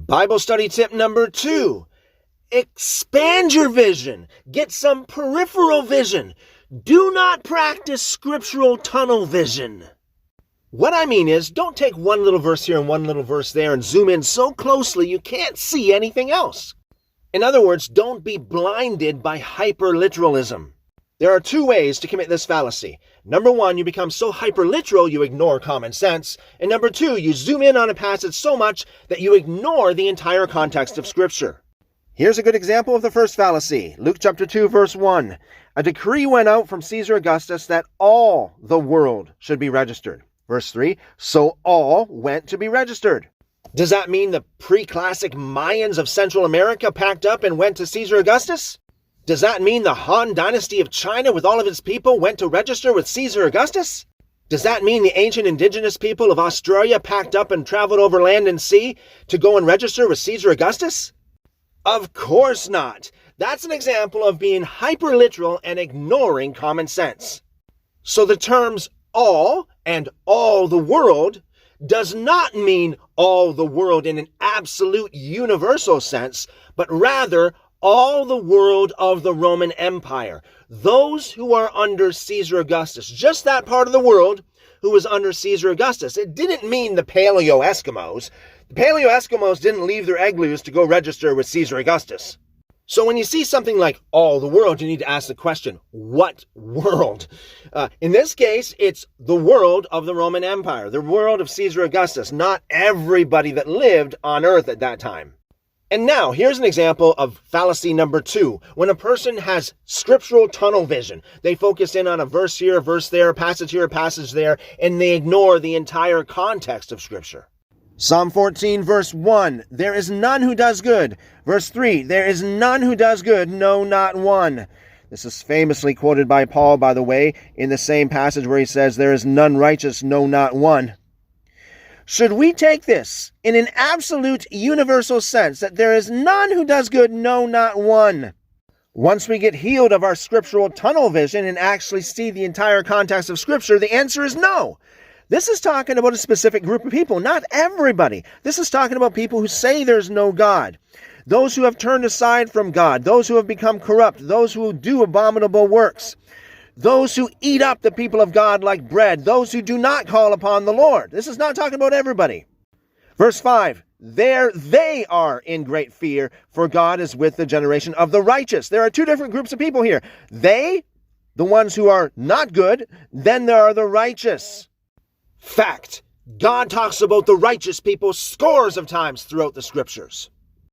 Bible study tip number 2. Expand your vision. Get some peripheral vision. Do not practice scriptural tunnel vision. What I mean is, don't take one little verse here and one little verse there and zoom in so closely you can't see anything else. In other words, don't be blinded by hyperliteralism. There are 2 ways to commit this fallacy. Number 1, you become so hyperliteral you ignore common sense. And number 2, you zoom in on a passage so much that you ignore the entire context of Scripture. Here's a good example of the first fallacy. Luke chapter 2, verse 1. A decree went out from Caesar Augustus that all the world should be registered. Verse 3, so all went to be registered. Does that mean the pre-classic Mayans of Central America packed up and went to Caesar Augustus? Does that mean the Han dynasty of China with all of its people went to register with Caesar Augustus? Does that mean the ancient indigenous people of Australia packed up and traveled over land and sea to go and register with Caesar Augustus? Of course not. That's an example of being hyperliteral and ignoring common sense. So the terms all and all the world does not mean all the world in an absolute universal sense, but rather all the world of the Roman Empire. Those who are under Caesar Augustus, just that part of the world who was under Caesar Augustus. It didn't mean the Paleo-Eskimos. The Paleo-Eskimos didn't leave their igloos to go register with Caesar Augustus. So when you see something like all the world, you need to ask the question, what world? In this case, it's the world of the Roman Empire, the world of Caesar Augustus, not everybody that lived on earth at that time. And now, here's an example of fallacy number 2. When a person has scriptural tunnel vision, they focus in on a verse here, a verse there, a passage here, a passage there, and they ignore the entire context of Scripture. Psalm 14, verse 1, there is none who does good. Verse 3, there is none who does good, no, not one. This is famously quoted by Paul, by the way, in the same passage where he says, there is none righteous, no, not one. Should we take this in an absolute universal sense, that there is none who does good, no, not one? Once we get healed of our scriptural tunnel vision and actually see the entire context of Scripture, the answer is no. This is talking about a specific group of people, not everybody. This is talking about people who say there's no God. Those who have turned aside from God. Those who have become corrupt. Those who do abominable works. Those who eat up the people of God like bread. Those who do not call upon the Lord. This is not talking about everybody. Verse 5. There they are in great fear, for God is with the generation of the righteous. There are 2 different groups of people here. They, the ones who are not good. Then there are the righteous. Fact. God talks about the righteous people scores of times throughout the Scriptures.